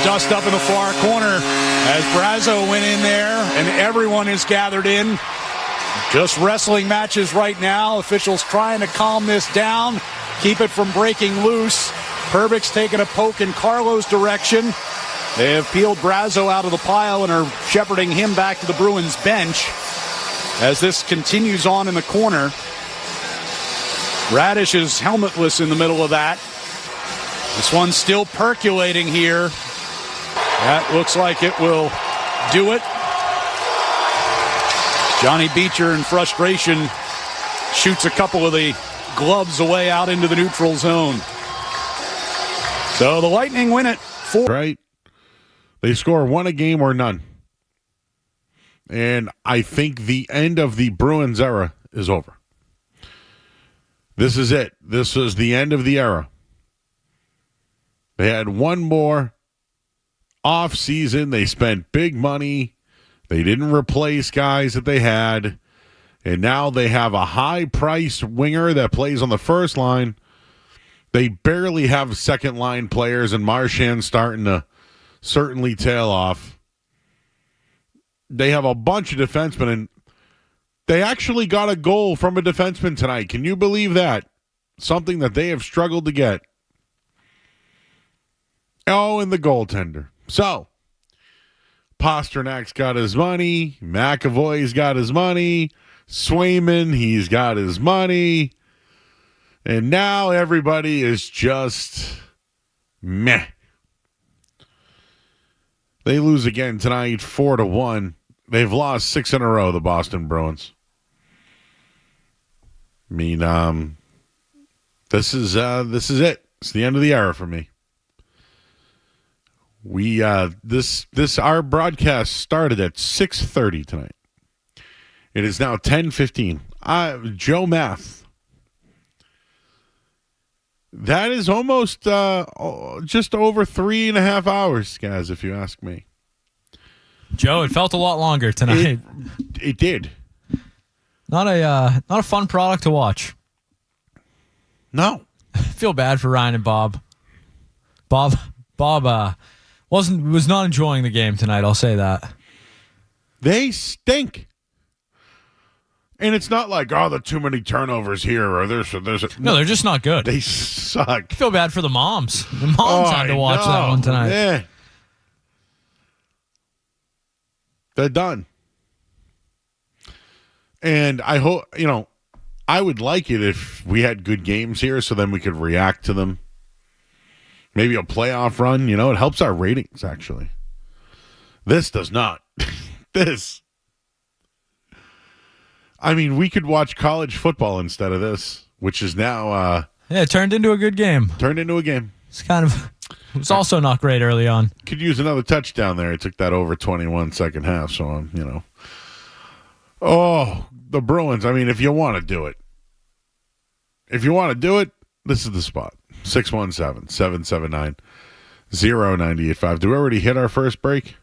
dust up in the far corner as Brazo went in there, and everyone is gathered in. Just wrestling matches right now. Officials trying to calm this down, keep it from breaking loose. Perbix taking a poke in Carlo's direction. They have peeled Brazo out of the pile and are shepherding him back to the Bruins bench as this continues on in the corner. Radish is helmetless in the middle of that. This one's still percolating here. That looks like it will do it. Johnny Beecher in frustration shoots a couple of the gloves away out into the neutral zone. So the Lightning win it 4. Right. They score 1 a game or none. And I think the end of the Bruins era is over. This is it. This is the end of the era. They had one more off season. They spent big money. They didn't replace guys that they had. And now they have a high-priced winger that plays on the first line. They barely have second-line players, and Marchand's starting to certainly tail off. They have a bunch of defensemen, and they actually got a goal from a defenseman tonight. Can you believe that? Something that they have struggled to get. Oh, and the goaltender. So, Pasternak's got his money. McAvoy's got his money. Swayman, he's got his money. And now everybody is just meh. They lose again tonight, 4-1. They've lost 6 in a row, the Boston Bruins. I mean, this is it. It's the end of the era for me. We our broadcast started at 6:30 tonight. It is now 10:15. Joe Math. That is almost just over 3.5 hours, guys, if you ask me. Joe, it felt a lot longer tonight. It did. Not a fun product to watch. No. I feel bad for Ryan and Bob. Bob was not enjoying the game tonight, I'll say that. They stink. And it's not like, oh, there are too many turnovers here or there's No, they're just not good. They suck. I feel bad for the moms. The moms had to watch that one tonight. Yeah. They're done. And I hope, I would like it if we had good games here so then we could react to them. Maybe a playoff run, it helps our ratings, actually. This does not. We could watch college football instead of this, which is now... it turned into a good game. It was also not great early on. Could use another touchdown there. It took that over 21 second half, so, Oh, the Bruins, if you want to do it. This is the spot. 617-779-0985. Do we already hit our first break?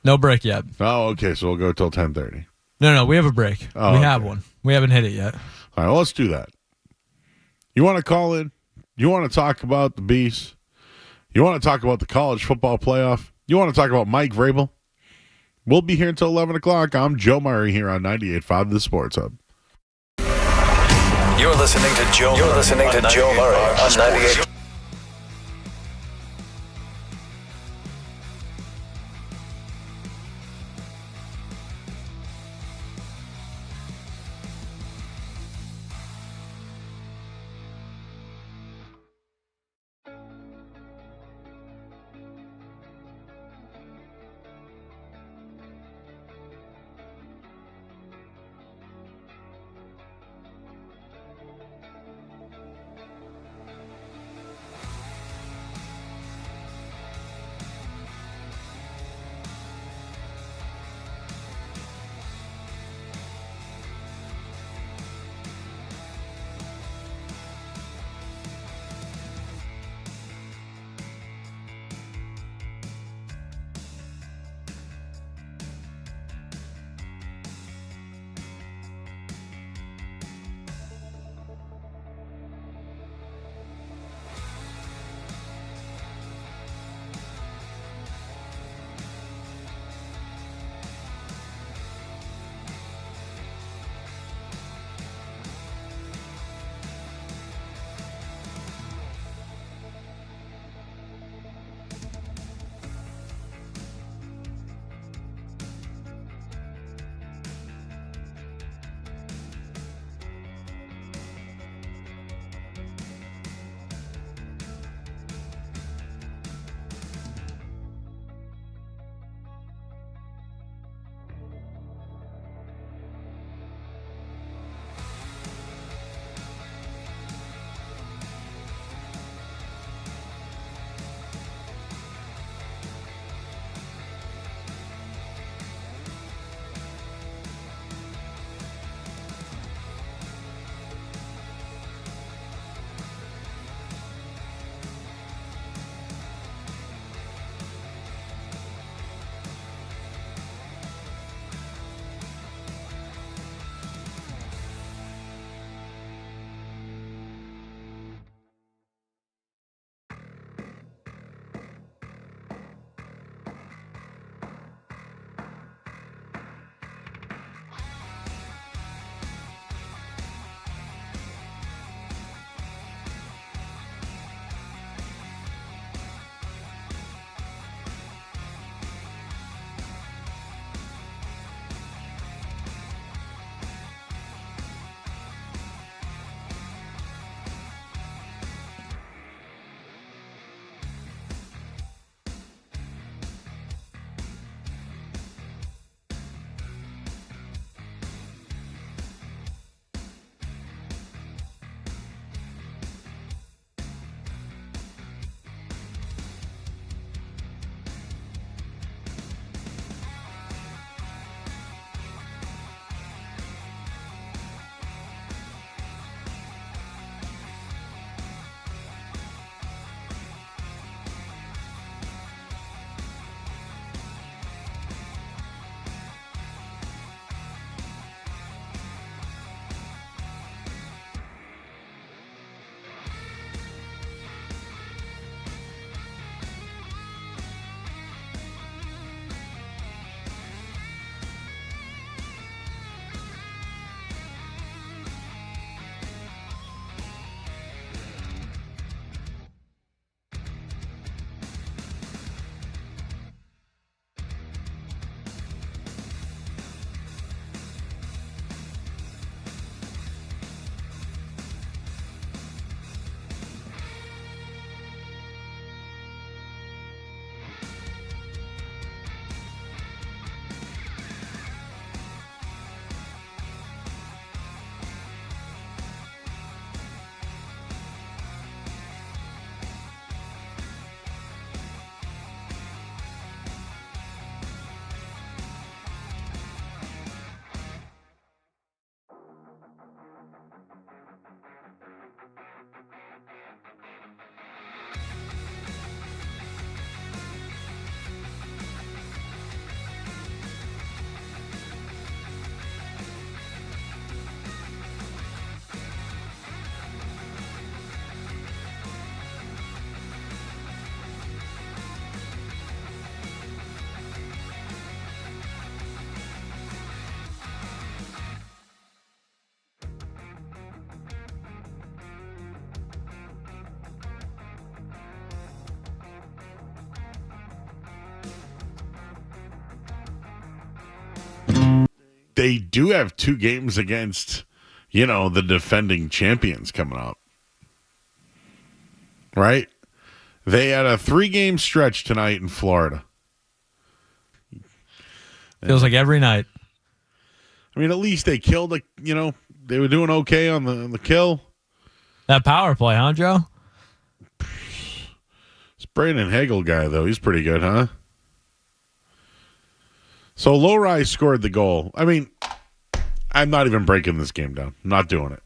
No break yet. Oh, okay, so we'll go till 10:30. No, we have a break. Oh, we have one. We haven't hit it yet. All right, well, let's do that. You want to call in? You want to talk about the Beast? You want to talk about the college football playoff? You want to talk about Mike Vrabel? We'll be here until 11 o'clock. I'm Joe Murray here on 98.5 The Sports Hub. You're listening to Joe Murray on 98. they do have 2 games against, the defending champions coming up. Right? They had a 3-game stretch tonight in Florida. Feels like every night. I mean, at least they killed they were doing okay on the kill. That power play, huh, Joe? This Brandon Hagel guy, though, he's pretty good, huh? So Lowry scored the goal. I mean, I'm not even breaking this game down. I'm not doing it.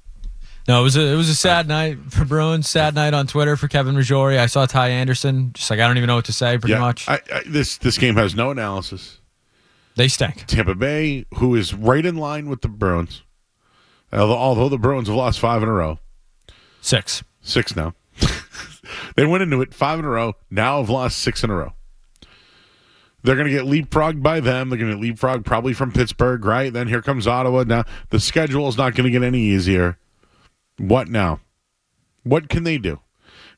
No, it was a sad night for Bruins. Sad night on Twitter for Kevin Majori. I saw Ty Anderson. Just like, I don't even know what to say, pretty much. This game has no analysis. They stink. Tampa Bay, who is right in line with the Bruins, although the Bruins have lost 5 in a row. 6 now. They went into it 5 in a row. Now have lost 6 in a row. They're going to get leapfrogged by them. They're going to leapfrog probably from Pittsburgh, right? Then here comes Ottawa. Now the schedule is not going to get any easier. What now? What can they do?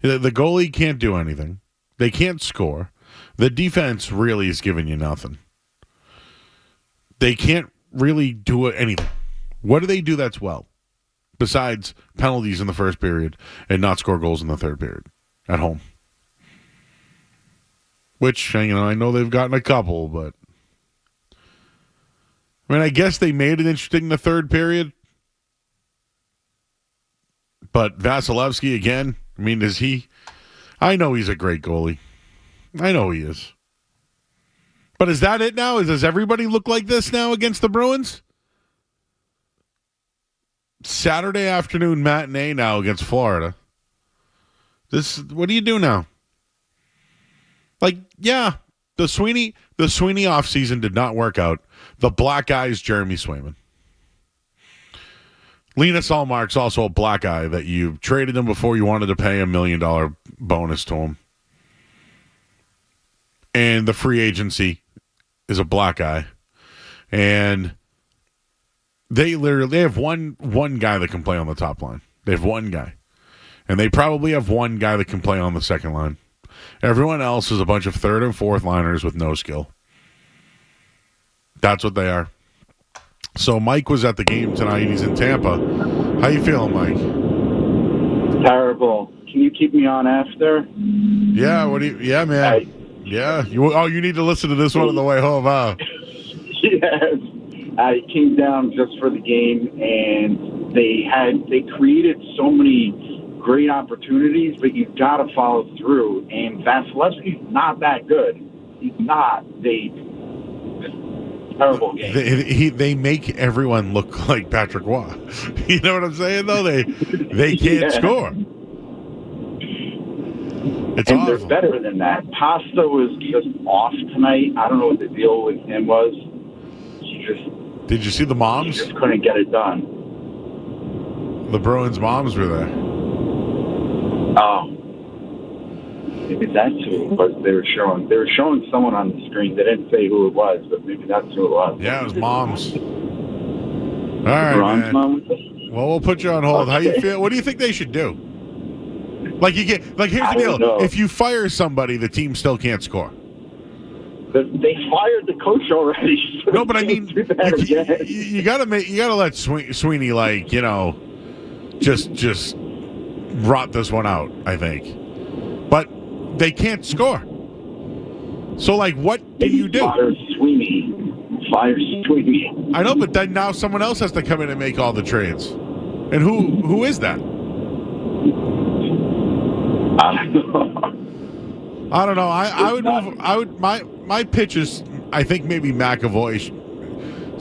The goalie can't do anything. They can't score. The defense really is giving you nothing. They can't really do anything. What do they do that's well? Besides penalties in the first period and not score goals in the third period at home. Which, I know they've gotten a couple, but I mean, I guess they made it interesting in the third period. But Vasilevsky, again, I mean, I know he's a great goalie. I know he is. But is that it now? Does everybody look like this now against the Bruins? Saturday afternoon matinee now against Florida. What do you do now? Like, yeah, the Sweeney offseason did not work out. The black eye is Jeremy Swayman. Linus Ullmark's also a black eye that you traded him before you wanted to pay $1 million bonus to him. And the free agency is a black eye. And they have one guy that can play on the top line. They have one guy. And they probably have one guy that can play on the second line. Everyone else is a bunch of third and fourth liners with no skill. That's what they are. So Mike was at the game tonight. He's in Tampa. How you feeling, Mike? Terrible. Can you keep me on after? Yeah. Yeah, man. You need to listen to this one on the way home, huh? Yes. I came down just for the game, and they created so many great opportunities, but you've got to follow through. And Vasilevsky's not that good. He's not. Terrible game. They make everyone look like Patrick Waugh. You know what I'm saying, though? They can't score. It's awful. They're better than that. Pasta was just off tonight. I don't know what the deal with him was. Did you see the moms? She just couldn't get it done. The Bruins moms were there. Oh. Maybe that's who it was they were showing. They were showing someone on the screen. They didn't say who it was, but maybe that's who it was. Yeah, it was moms. All right, man. Mom? Well, we'll put you on hold. Okay. How you feel? What do you think they should do? Here's the deal. If you fire somebody, the team still can't score. They fired the coach already. So no, but I mean, you gotta let Sweeney just rot this one out. I think, but they can't score. So what do you do? Fire Sweeney. I know, but then now someone else has to come in and make all the trades. And who is that? I don't know. I would move. My pitch is, I think maybe McAvoy.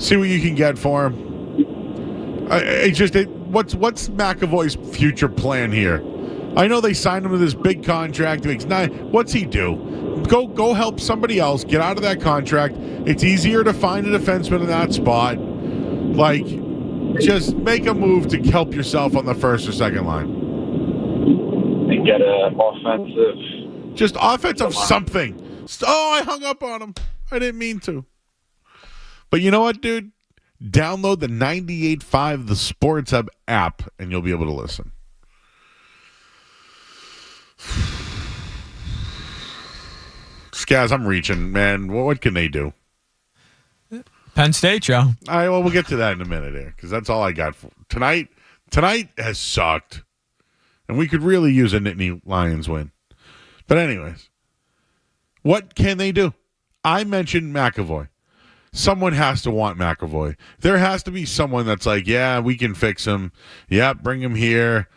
See what you can get for him. What's McAvoy's future plan here? I know they signed him to this big contract. What's he do? Go help somebody else. Get out of that contract. It's easier to find a defenseman in that spot. Just make a move to help yourself on the first or second line. And get an offensive. Just offensive something. Oh, I hung up on him. I didn't mean to. But you know what, dude? Download the 98.5 The Sports Hub app, and you'll be able to listen. Skaz, I'm reaching, man. What can they do? Penn State, Joe. All right, well, we'll get to that in a minute here because that's all I got for tonight. Tonight has sucked, and we could really use a Nittany Lions win. But anyways, what can they do? I mentioned McAvoy. Someone has to want McAvoy. There has to be someone that's like, yeah, we can fix him. Yeah, bring him here.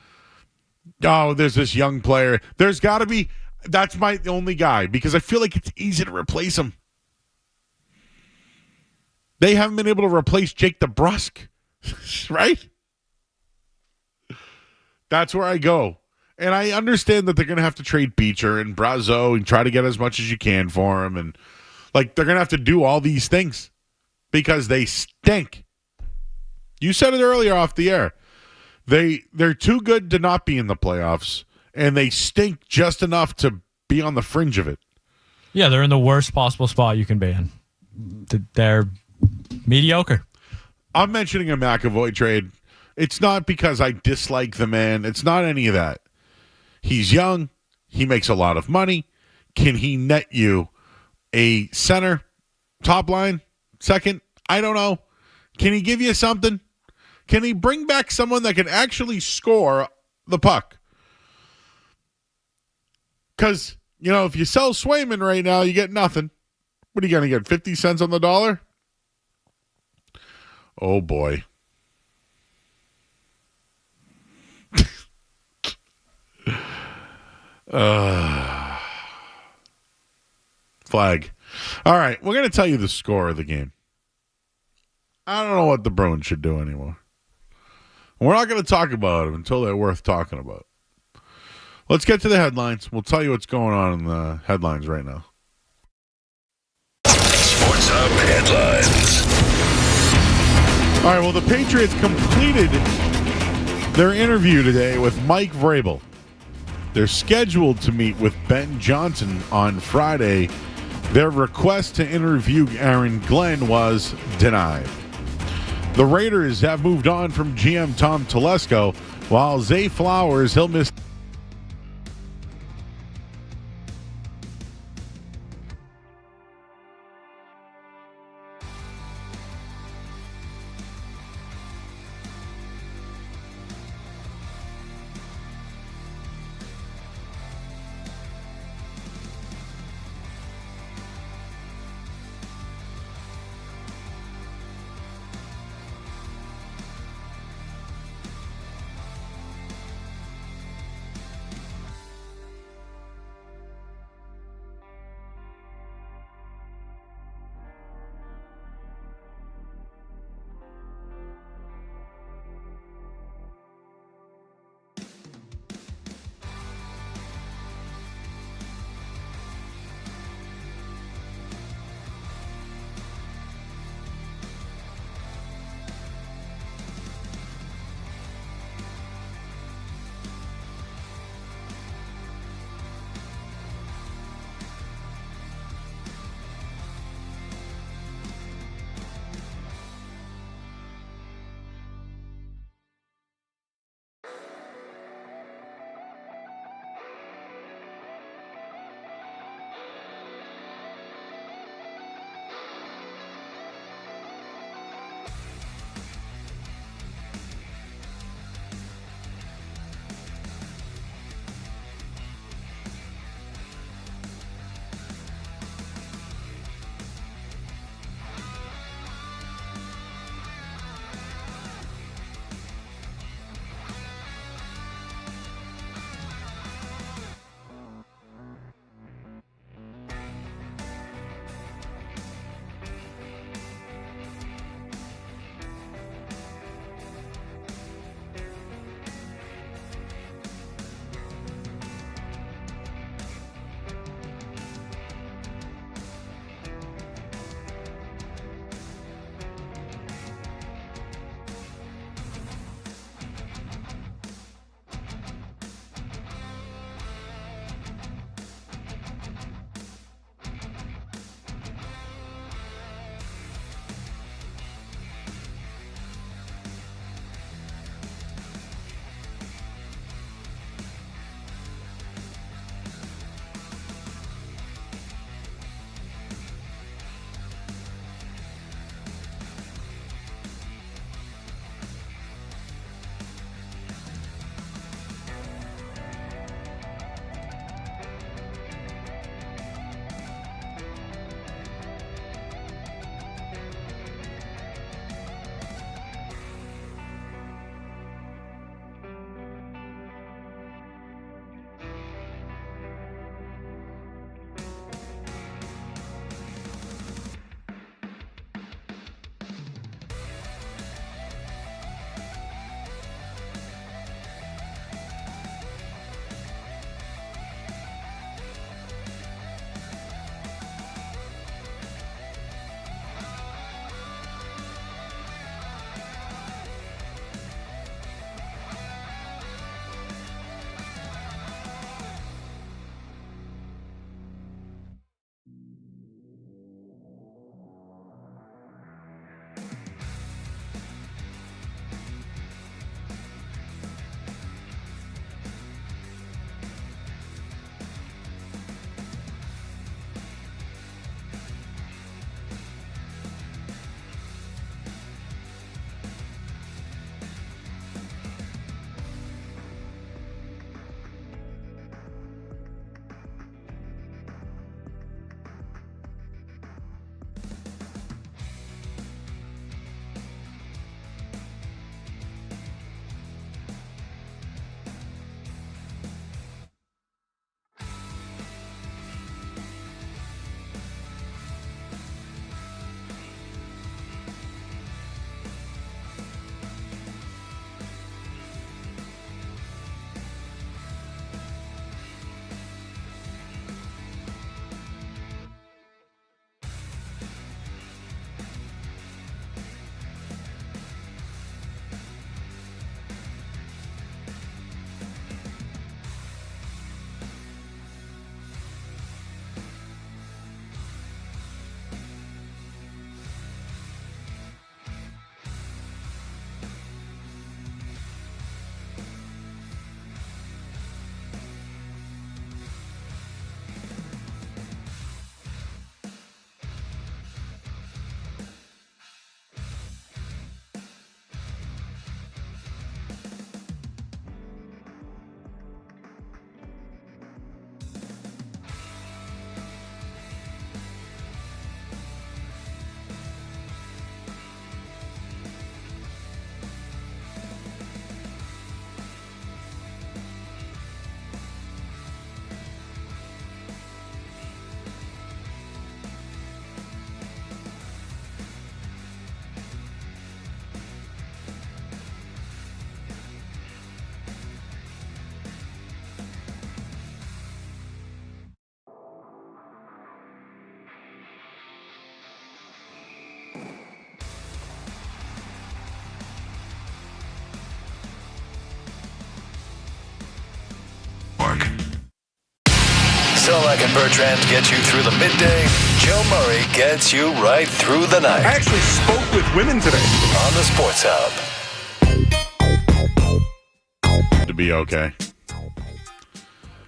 Oh, there's this young player. There's got to be. That's my only guy because I feel like it's easy to replace him. They haven't been able to replace Jake DeBrusk, right? That's where I go. And I understand that they're going to have to trade Beecher and Brazeau and try to get as much as you can for him. And, like, they're going to have to do all these things because they stink. You said it earlier off the air. They're too good to not be in the playoffs, and they stink just enough to be on the fringe of it. Yeah, they're in the worst possible spot you can be in. They're mediocre. I'm mentioning a McAvoy trade. It's not because I dislike the man. It's not any of that. He's young. He makes a lot of money. Can he net you a center, top line, second? I don't know. Can he give you something? Can he bring back someone that can actually score the puck? Because, if you sell Swayman right now, you get nothing. What are you going to get, 50 cents on the dollar? Oh, boy. Flag. All right, we're going to tell you the score of the game. I don't know what the Bruins should do anymore. We're not going to talk about them until they're worth talking about. Let's get to the headlines. We'll tell you what's going on in the headlines right now. Sports Hub headlines. All right, well, the Patriots completed their interview today with Mike Vrabel. They're scheduled to meet with Ben Johnson on Friday. Their request to interview Aaron Glenn was denied. The Raiders have moved on from GM Tom Telesco, while Zay Flowers, he'll miss Solak and Bertrand get you through the midday. Joe Murray gets you right through the night. I actually spoke with women today. On the Sports Hub. To be okay.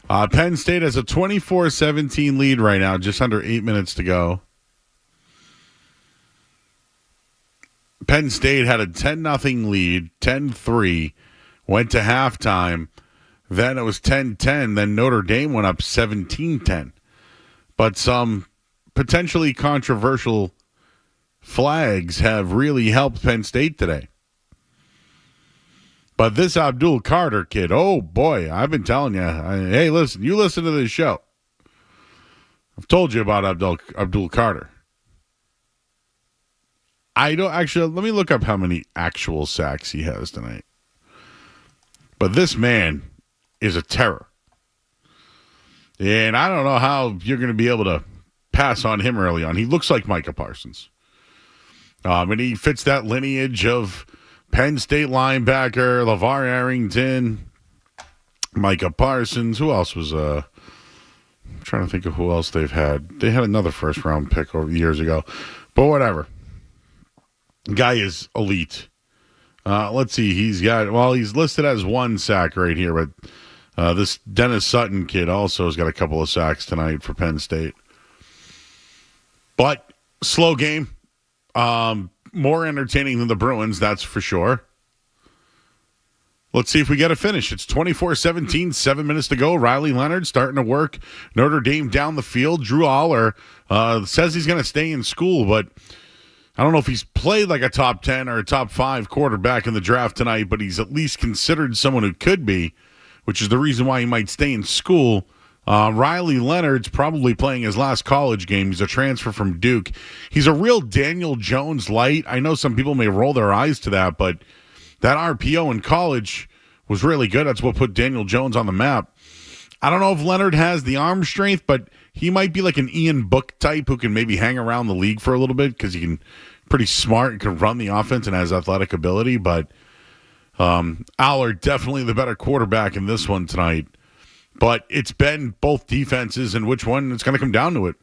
Penn State has a 24-17 lead right now, just under 8 minutes to go. Penn State had a 10-0 lead, 10-3, went to halftime. Then it was 10-10. Then Notre Dame went up 17-10. But some potentially controversial flags have really helped Penn State today. But this Abdul Carter kid, oh boy, I've been telling you. Hey, listen, you listen to this show. I've told you about Abdul Carter. I don't actually, let me look up how many actual sacks he has tonight. But this man is a terror. And I don't know how you're going to be able to pass on him early on. He looks like Micah Parsons. And he fits that lineage of Penn State linebacker, LeVar Arrington, Micah Parsons. Who else was, I'm trying to think of who else they've had. They had another first-round pick over years ago. But whatever. Guy is elite. Let's see. He's listed as 1 sack right here, but this Dennis Sutton kid also has got a couple of sacks tonight for Penn State. But slow game. More entertaining than the Bruins, that's for sure. Let's see if we get a finish. It's 24-17, 7 minutes to go. Riley Leonard starting to work Notre Dame down the field. Drew Aller says he's going to stay in school, but I don't know if he's played like a top 10 or a top 5 quarterback in the draft tonight, but he's at least considered someone who could be, which is the reason why he might stay in school. Riley Leonard's probably playing his last college game. He's a transfer from Duke. He's a real Daniel Jones light. I know some people may roll their eyes to that, but that RPO in college was really good. That's what put Daniel Jones on the map. I don't know if Leonard has the arm strength, but he might be like an Ian Book type who can maybe hang around the league for a little bit because he can pretty smart and can run the offense and has athletic ability. But Aller definitely the better quarterback in this one tonight. But it's been both defenses and which one it's going to come down to it.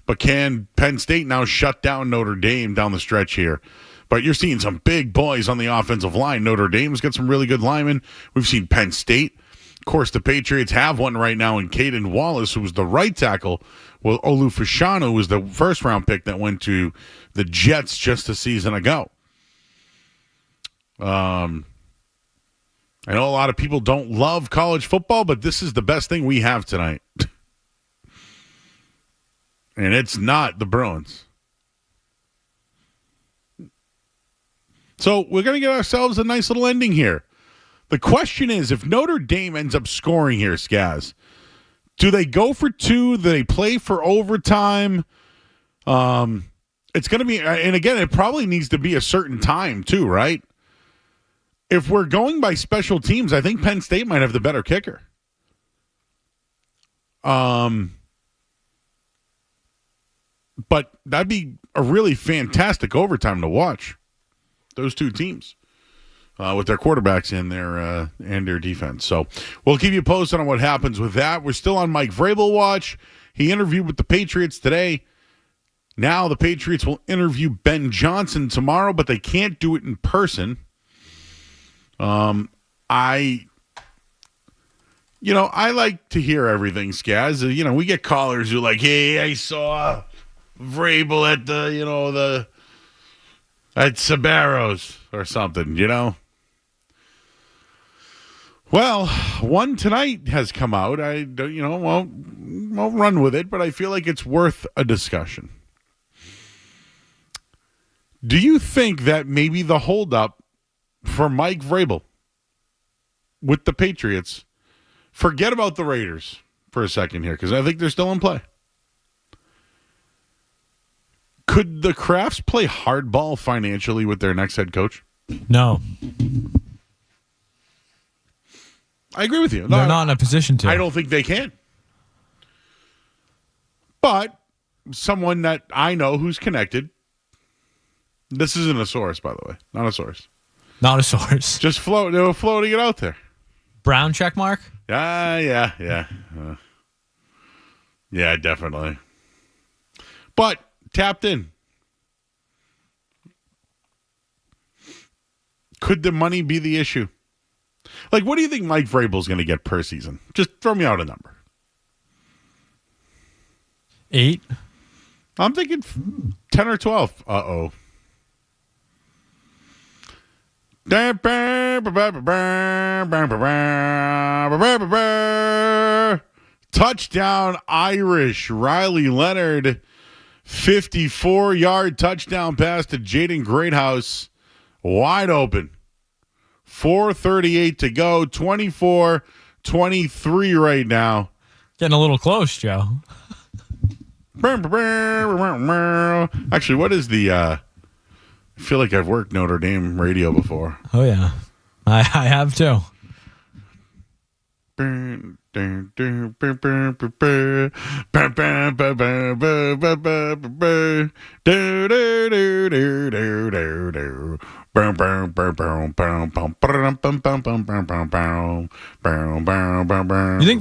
But can Penn State now shut down Notre Dame down the stretch here? But you're seeing some big boys on the offensive line. Notre Dame's got some really good linemen. We've seen Penn State. Of course, the Patriots have one right now in Caden Wallace, who was the right tackle. Well, Olu Fashanu was the first-round pick that went to the Jets just a season ago. I know a lot of people don't love college football, but this is the best thing we have tonight. And it's not the Bruins. So we're going to get ourselves a nice little ending here. The question is, if Notre Dame ends up scoring here, Skaz, do they go for 2? Do they play for overtime? It's going to be, and again, it probably needs to be a certain time too, right? If we're going by special teams, I think Penn State might have the better kicker. But that'd be a really fantastic overtime to watch. Those two teams with their quarterbacks and their defense. So we'll keep you posted on what happens with that. We're still on Mike Vrabel watch. He interviewed with the Patriots today. Now the Patriots will interview Ben Johnson tomorrow, but they can't do it in person. I like to hear everything, Skaz. We get callers who are like, hey, I saw Vrabel at at Sabaros or something, Well, one tonight has come out. I won't run with it, but I feel like it's worth a discussion. Do you think that maybe the holdup for Mike Vrabel with the Patriots, forget about the Raiders for a second here, because I think they're still in play. Could the Crafts play hardball financially with their next head coach? No. I agree with you. They're not in a position to. I don't think they can. But someone that I know who's connected, this isn't a source, by the way. Not a source. Not a source. Just they were floating it out there. Brown check mark? Yeah. Yeah, definitely. But tapped in. Could the money be the issue? Like, what do you think Mike Vrabel's going to get per season? Just throw me out a number. 8. I'm thinking 10 or 12. Uh-oh. Touchdown Irish. Riley Leonard, 54-yard touchdown pass to Jaden Greathouse. Wide open. 4:38 to go. 24-23 right now. Getting a little close, Joe. Actually, what is the... I feel like I've worked Notre Dame radio before. Oh, yeah. I have too. You think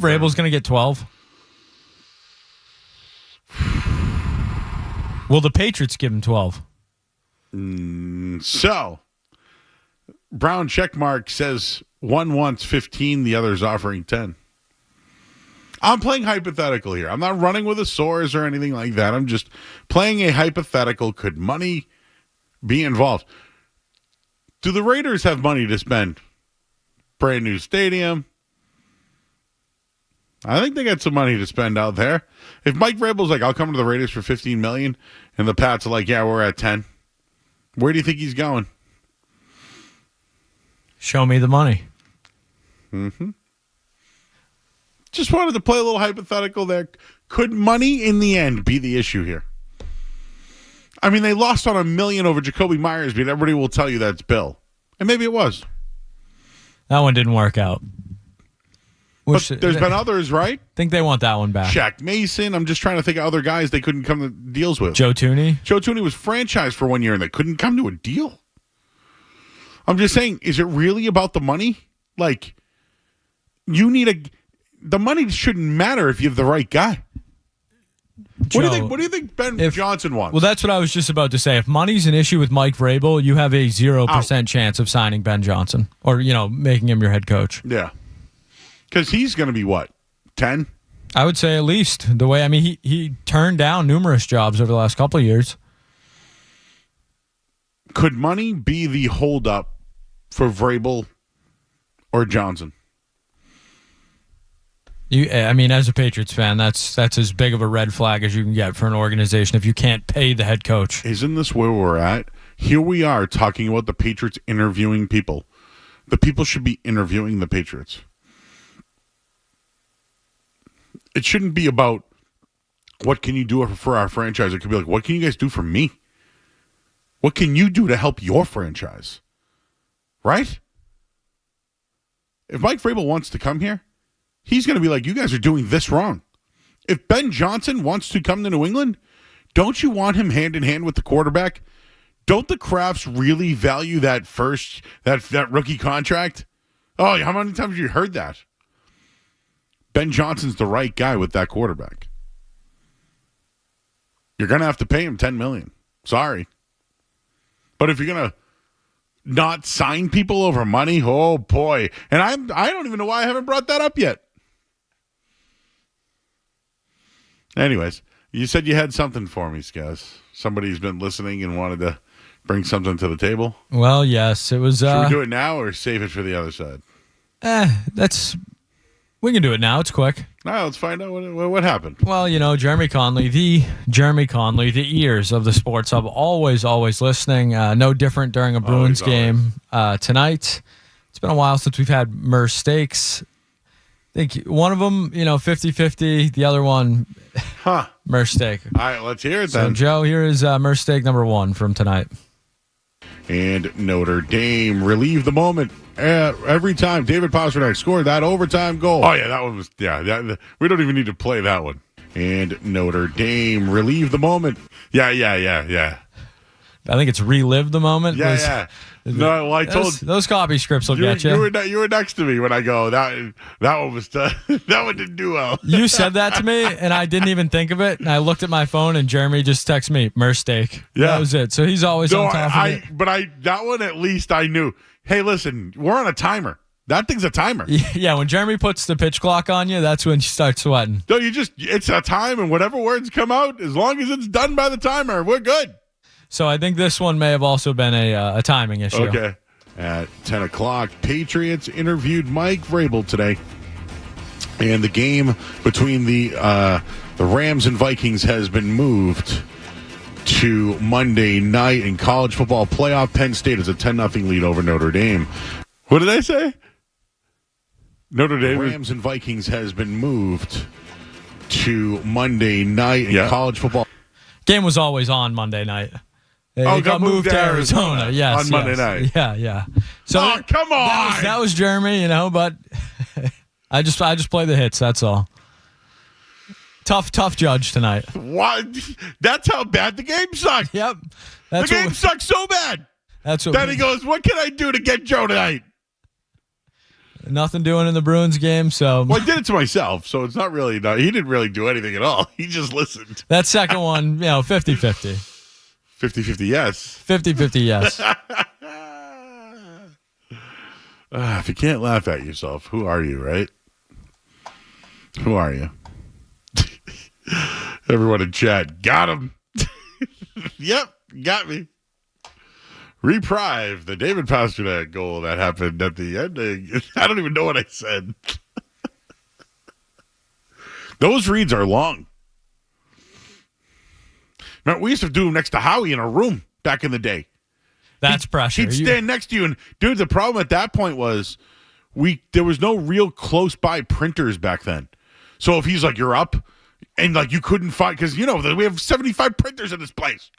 Vrabel's going to get 12? Will the Patriots give him 12? So, Brown checkmark says one wants 15, the other's offering 10. I'm playing hypothetical here. I'm not running with a source or anything like that. I'm just playing a hypothetical. Could money be involved? Do the Raiders have money to spend? Brand new stadium. I think they got some money to spend out there. If Mike Vrabel's like, I'll come to the Raiders for $15 million, and the Pats are like, yeah, we're at 10. Where do you think he's going? Show me the money. Mm-hmm. Just wanted to play a little hypothetical there. Could money in the end be the issue here? I mean, they lost on $1 million over Jacoby Myers, but everybody will tell you that's Bill. And maybe it was. That one didn't work out. But there's been others, right? Think they want that one back. Shaq Mason. I'm just trying to think of other guys they couldn't come to deals with. Joe Tooney. Joe Tooney was franchised for 1 year, and they couldn't come to a deal. I'm just saying, is it really about the money? Like, the money shouldn't matter if you have the right guy. Joe, what do you think Ben Johnson wants? Well, that's what I was just about to say. If money's an issue with Mike Vrabel, you have a 0% chance of signing Ben Johnson or, making him your head coach. Yeah. Because he's going to be what? 10? I would say at least. The way, he turned down numerous jobs over the last couple of years. Could money be the holdup for Vrabel or Johnson? As a Patriots fan, that's as big of a red flag as you can get for an organization if you can't pay the head coach. Isn't this where we're at? Here we are talking about the Patriots interviewing people. The people should be interviewing the Patriots. It shouldn't be about what can you do for our franchise. It could be like, what can you guys do for me? What can you do to help your franchise? Right? If Mike Vrabel wants to come here, he's going to be like, you guys are doing this wrong. If Ben Johnson wants to come to New England, don't you want him hand in hand with the quarterback? Don't the Crafts really value that rookie contract? Oh, how many times have you heard that? Ben Johnson's the right guy with that quarterback. You're going to have to pay him $10 million. Sorry. But if you're going to not sign people over money, oh boy. And I don't even know why I haven't brought that up yet. Anyways, you said you had something for me, Skaz. Somebody's been listening and wanted to bring something to the table. Well, yes, it was. Should we do it now or save it for the other side? We can do it now. It's quick. All right, let's find out what happened. Well, Jeremy Conley, the ears of the Sports Hub, always listening. No different during a Bruins game tonight. It's been a while since we've had Merce Steaks. I think one of them, 50-50. The other one, Merce Steak. All right, let's hear it then. So, Joe, here is Merce Steak number 1 from tonight. And Notre Dame relieved the moment every time David Pastrnak scored that overtime goal. Oh, yeah, that one was, we don't even need to play that one. And Notre Dame relieved the moment. Yeah. I think it's relived the moment. Yeah. No, well, I told those copy scripts will get you. You were next to me when I go. That one was that one didn't do well. You said that to me, and I didn't even think of it. And I looked at my phone, and Jeremy just texted me, "Mistake." Yeah, that was it. So he's always on top of it. But that one at least I knew. Hey, listen, we're on a timer. That thing's a timer. Yeah, when Jeremy puts the pitch clock on you, that's when you start sweating. No, it's a time, and whatever words come out, as long as it's done by the timer, we're good. So I think this one may have also been a timing issue. Okay. At 10 o'clock, Patriots interviewed Mike Vrabel today. And the game between the Rams and Vikings has been moved to Monday night in college football playoff. Penn State is a 10-0 lead over Notre Dame. What did I say? Notre Dame. The Rams and Vikings has been moved to Monday night in college football. Game was always on Monday night. It got moved to Arizona. Yes, on Monday night. Yeah. So come on! That was Jeremy, but I just play the hits. That's all. Tough judge tonight. What? That's how bad the game sucked. Yep. The game sucked so bad. That's what. Then he goes, "What can I do to get Joe tonight?" Nothing doing in the Bruins game, so. Well, I did it to myself, so it's not really. He didn't really do anything at all. He just listened. That second one, 50-50. 50-50, yes. 50-50, yes. If you can't laugh at yourself, who are you, right? Who are you? Everyone in chat, got him. Yep, got me. Reprieve the David Pastrnak goal that happened at the ending. I don't even know what I said. Those reads are long. Remember, we used to do them next to Howie in a room back in the day. That's pressure. He'd stand next to you, and dude, the problem at that point was there was no real close by printers back then. So if he's like, "You're up," and like you couldn't find, because we have 75 printers in this place.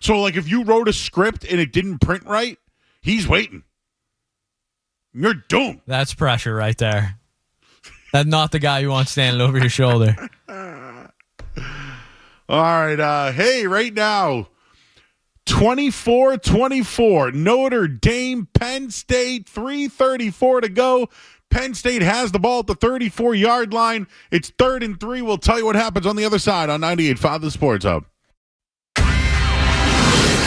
So like if you wrote a script and it didn't print right, he's waiting. You're doomed. That's pressure right there. That's not the guy you want standing over your shoulder. All right. Hey, right now, 24-24, Notre Dame, Penn State, 3:34 to go. Penn State has the ball at the 34-yard line. It's 3rd and 3. We'll tell you what happens on the other side on 98.5 The Sports Hub.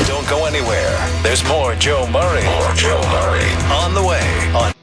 Don't go anywhere. There's more Joe Murray. On the way on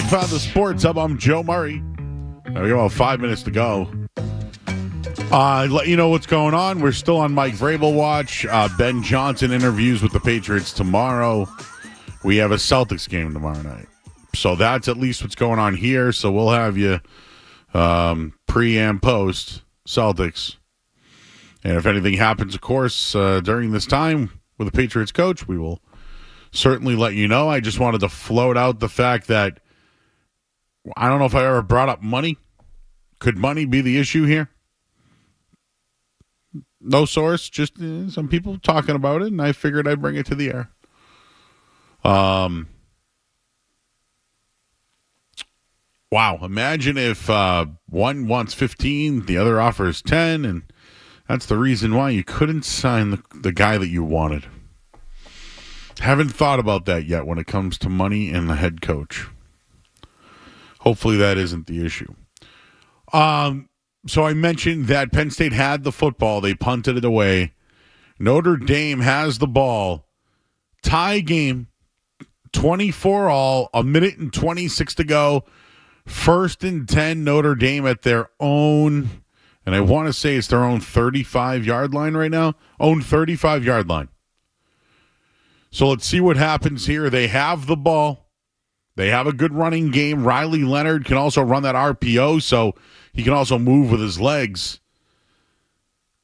Found the Sports Hub. I'm Joe Murray. There we go. 5 minutes to go. Let you know what's going on. We're still on Mike Vrabel watch. Ben Johnson interviews with the Patriots tomorrow. We have a Celtics game tomorrow night. So that's at least what's going on here. So we'll have you pre and post Celtics. And if anything happens, of course, during this time with the Patriots coach, we will certainly let you know. I just wanted to float out the fact that I don't know if I ever brought up money. Could money be the issue here? No source, just some people talking about it, and I figured I'd bring it to the air. Wow, imagine if one wants 15, the other offers 10, and that's the reason why you couldn't sign the guy that you wanted. Haven't thought about that yet when it comes to money and the head coach. Hopefully that isn't the issue. So I mentioned that Penn State had the football. They punted it away. Notre Dame has the ball. Tie game, 24-all, 1:26 to go. 1st and 10, Notre Dame at their own, and I want to say it's their own 35-yard line right now. Own 35-yard line. So let's see what happens here. They have the ball. They have a good running game. Riley Leonard can also run that RPO, so he can also move with his legs.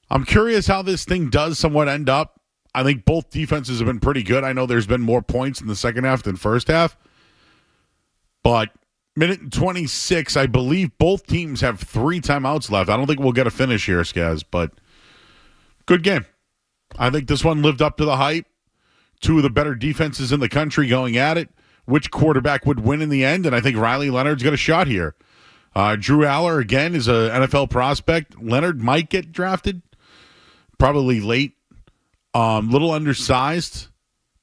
I'm curious how this thing does somewhat end up. I think both defenses have been pretty good. I know there's been more points in the second half than first half. But 1:26, I believe both teams have 3 timeouts left. I don't think we'll get a finish here, Skaz, but good game. I think this one lived up to the hype. 2 of the better defenses in the country going at it. Which quarterback would win in the end? And I think Riley Leonard's got a shot here. Drew Aller, again, is an NFL prospect. Leonard might get drafted. Probably late. Little undersized.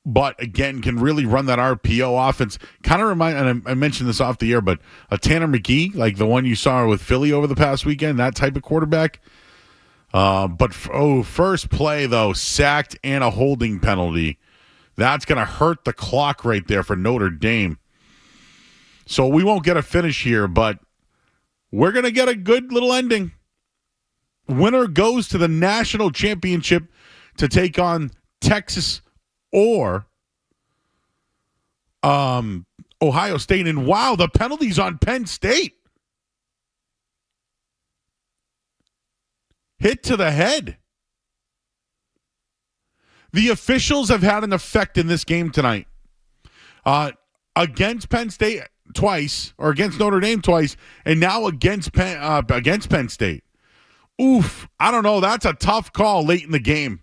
But, again, can really run that RPO offense. Kind of remind, and I mentioned this off the air, but a Tanner McGee, like the one you saw with Philly over the past weekend, that type of quarterback. First play, though, sacked and a holding penalty. That's going to hurt the clock right there for Notre Dame. So we won't get a finish here, but we're going to get a good little ending. Winner goes to the national championship to take on Texas or Ohio State. And wow, the penalties on Penn State. Hit to the head. The officials have had an effect in this game tonight. Against Penn State twice, or against Notre Dame twice, and now against Penn State. Oof, I don't know. That's a tough call late in the game.